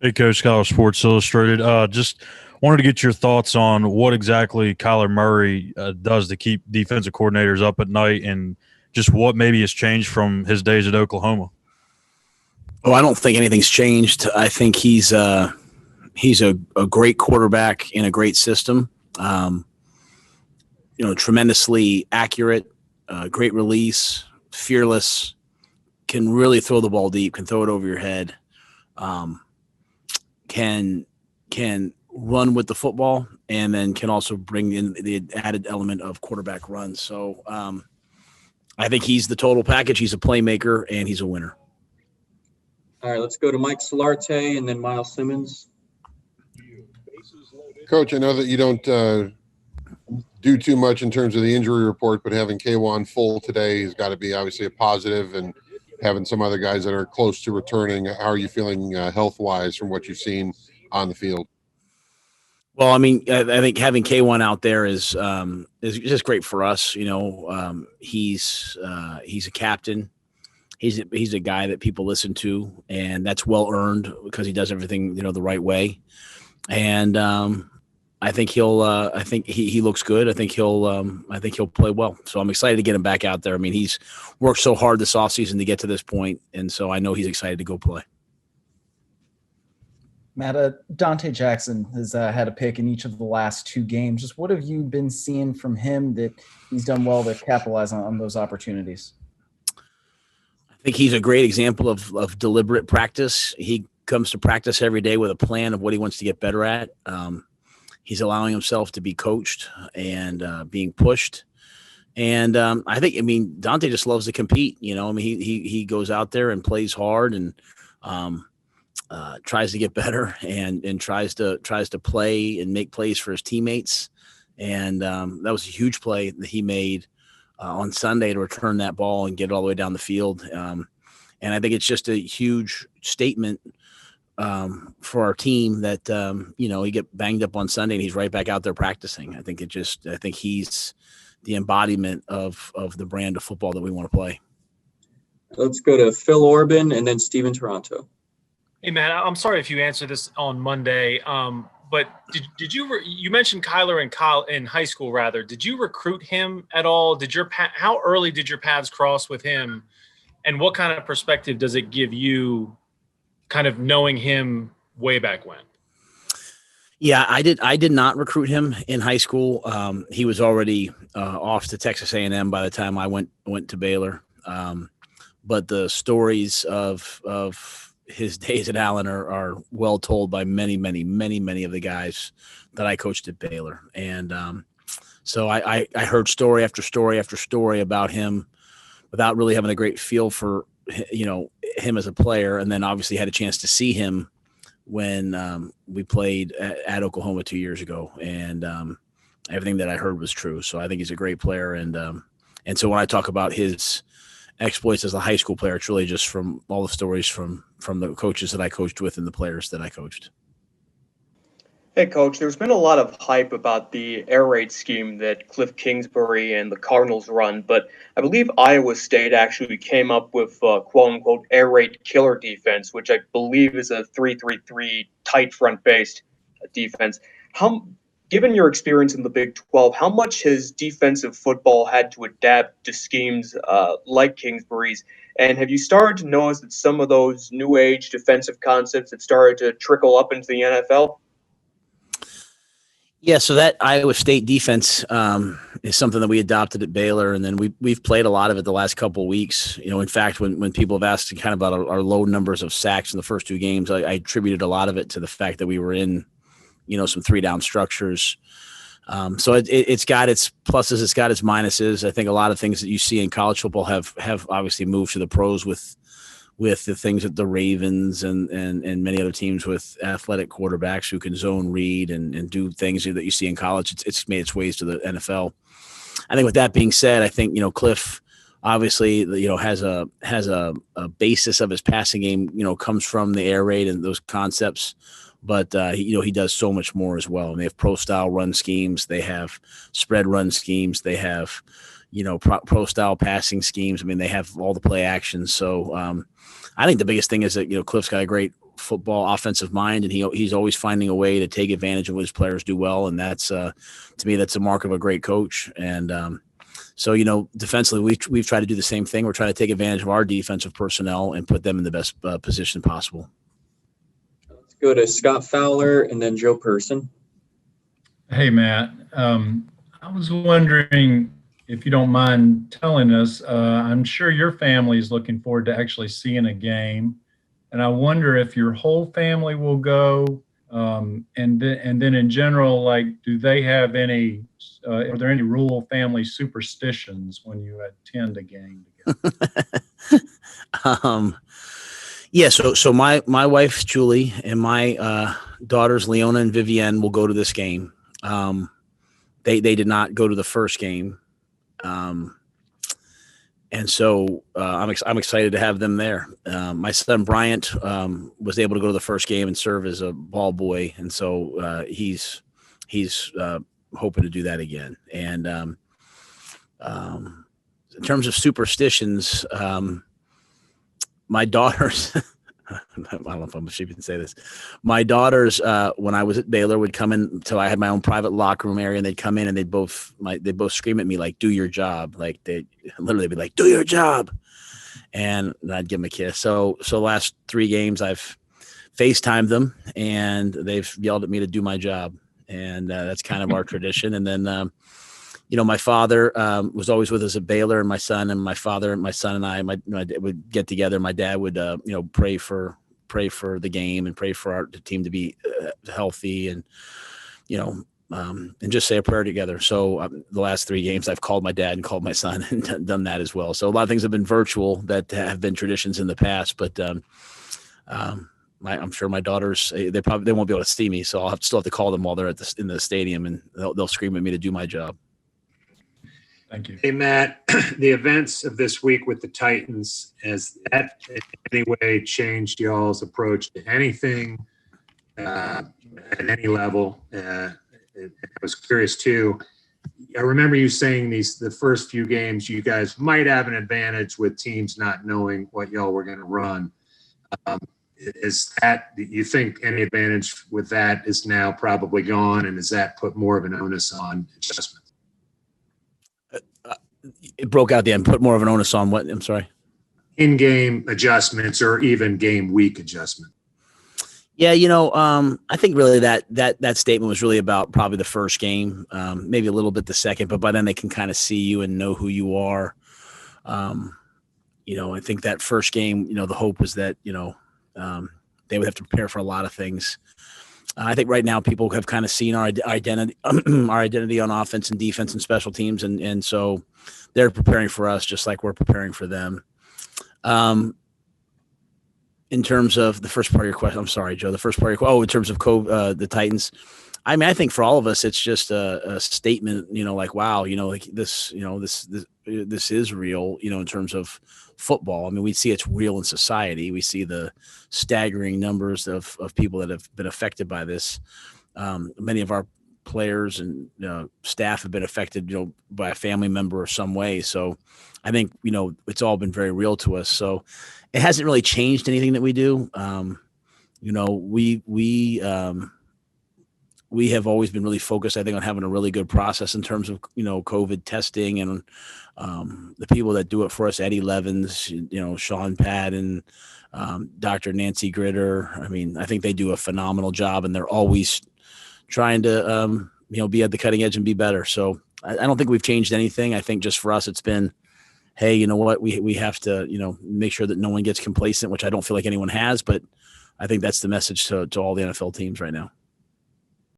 Hey, Coach, Kyler Sports Illustrated. Just wanted to get your thoughts on what exactly Kyler Murray does to keep defensive coordinators up at night, and just what maybe has changed from his days at Oklahoma. Well, I don't think anything's changed. I think he's a great quarterback in a great system. Um, Tremendously accurate, great release, fearless, can really throw the ball deep, can throw it over your head, um, can run with the football, and then can also bring in the added element of quarterback runs. So I think he's the total package. He's a playmaker, and he's a winner. All right, let's go to Mike Solarte and then Miles Simmons. Coach, I know that you don't do too much in terms of the injury report, but having K1 full today has got to be obviously a positive, and having some other guys that are close to returning. How are you feeling health-wise from what you've seen on the field? Well, I mean, I think having K1 out there is just great for us. He's a captain. He's a guy that people listen to, and that's well earned because he does everything the right way. And I think I think he looks good. I think he'll play well. So I'm excited to get him back out there. I mean, he's worked so hard this offseason to get to this point, and so I know he's excited to go play. Matt, Dante Jackson has had a pick in each of the last two games. Just what have you been seeing from him that he's done well to capitalize on those opportunities? I think he's a great example of deliberate practice. He comes to practice every day with a plan of what he wants to get better at. He's allowing himself to be coached and being pushed. And I think, Dante just loves to compete. He goes out there and plays hard and tries to get better and tries to play and make plays for his teammates. And that was a huge play that he made on Sunday to return that ball and get it all the way down the field. And I think it's just a huge statement for our team that, he get banged up on Sunday and he's right back out there practicing. I think he's the embodiment of the brand of football that we want to play. Let's go to Phil Orban and then Steven Toronto. Hey, Matt, I'm sorry if you answered this on Monday, but did you mentioned Kyler in high school, rather. Did you recruit him at all? How early did your paths cross with him, and what kind of perspective does it give you kind of knowing him way back when? Yeah, I did not recruit him in high school. He was already off to Texas A&M by the time I went to Baylor. But the stories of his days at Allen are well told by many, many, many, many of the guys that I coached at Baylor. And so I heard story after story after story about him without really having a great feel for, him as a player. And then obviously had a chance to see him when we played at Oklahoma 2 years ago. And everything that I heard was true. So I think he's a great player. And so when I talk about his exploits as a high school player, it's really just from all the stories from the coaches that I coached with and the players that I coached. Hey, Coach, there's been a lot of hype about the air raid scheme that Cliff Kingsbury and the Cardinals run, but I believe Iowa State actually came up with quote-unquote air raid killer defense, which I believe is a 3-3-3 tight front-based defense. Given your experience in the Big 12, how much has defensive football had to adapt to schemes like Kingsbury's? And have you started to notice that some of those new age defensive concepts have started to trickle up into the NFL? Yeah, so that Iowa State defense is something that we adopted at Baylor, and then we've played a lot of it the last couple of weeks. In fact, when people have asked kind of about our low numbers of sacks in the first two games, I attributed a lot of it to the fact that we were in, some 3-down structures. So it's got its pluses, it's got its minuses. I think a lot of things that you see in college football have obviously moved to the pros with the things that the Ravens and many other teams with athletic quarterbacks who can zone read and do things that you see in college. It's made its ways to the NFL. I think with that being said, I think, Cliff obviously, has a basis of his passing game, comes from the air raid and those concepts. But, he does so much more as well. And they have pro-style run schemes. They have spread run schemes. They have, pro-style passing schemes. I mean, they have all the play actions. So I think the biggest thing is that, Cliff's got a great football offensive mind, and he's always finding a way to take advantage of what his players do well. And that's, to me, that's a mark of a great coach. And so, defensively, we've tried to do the same thing. We're trying to take advantage of our defensive personnel and put them in the best position possible. Let's go to Scott Fowler and then Joe Person. Hey, Matt. I was wondering if you don't mind telling us, I'm sure your family is looking forward to actually seeing a game. And I wonder if your whole family will go. And then in general, like, do they have any, are there any Rhule family superstitions when you attend a game together? Yeah. So my wife, Julie, and my daughters, Leona and Vivienne, will go to this game. They did not go to the first game. And so I'm excited to have them there. My son Bryant was able to go to the first game and serve as a ball boy, and so he's hoping to do that again. And in terms of superstitions, my daughters. I don't know if I'm ashamed to say this. My daughters, when I was at Baylor, would come in until I had my own private locker room area, and they'd come in and they'd both scream at me like, "Do your job!" Like they literally be like, "Do your job," and I'd give them a kiss. So last 3 games I've FaceTimed them, and they've yelled at me to do my job, and that's kind of our tradition. And then my father was always with us at Baylor, and my son and my father and my son and I would get together. My dad would, pray for the game and pray for the team to be healthy, and and just say a prayer together. So the last 3 games, I've called my dad and called my son and done that as well. So a lot of things have been virtual that have been traditions in the past, but I'm sure my daughters, they won't be able to see me, so I'll still have to call them while they're in the stadium, and they'll scream at me to do my job. Thank you. Hey, Matt, the events of this week with the Titans, has that in any way changed y'all's approach to anything at any level? I was curious, too. I remember you saying the first few games, you guys might have an advantage with teams not knowing what y'all were going to run. Is that, you think any advantage with that is now probably gone, and does that put more of an onus on adjustment? It broke out the end. Put more of an onus on what? I'm sorry. In-game adjustments or even game week adjustment. Yeah, I think really that statement was really about probably the first game, maybe a little bit the second, but by then they can kind of see you and know who you are. I think that first game, the hope was that they would have to prepare for a lot of things. I think right now people have kind of seen our identity, on offense and defense and special teams, and so they're preparing for us just like we're preparing for them. In terms of the first part of your question, I'm sorry, Joe. The first part of your question, in terms of the Titans, I mean, I think for all of us, it's just a statement. Like, wow, like this is real. In terms of football. I mean, we see it's real in society. We see the staggering numbers of people that have been affected by this. Many of our players and staff have been affected, by a family member or some way. So I think, it's all been very real to us. So it hasn't really changed anything that we do. We have always been really focused, I think, on having a really good process in terms of, COVID testing, and the people that do it for us, Eddie Levins, Sean Patton, Dr. Nancy Gritter. I mean, I think they do a phenomenal job, and they're always trying to, be at the cutting edge and be better. So I don't think we've changed anything. I think just for us, it's been, hey, you know what, we have to, make sure that no one gets complacent, which I don't feel like anyone has, but I think that's the message to all the NFL teams right now.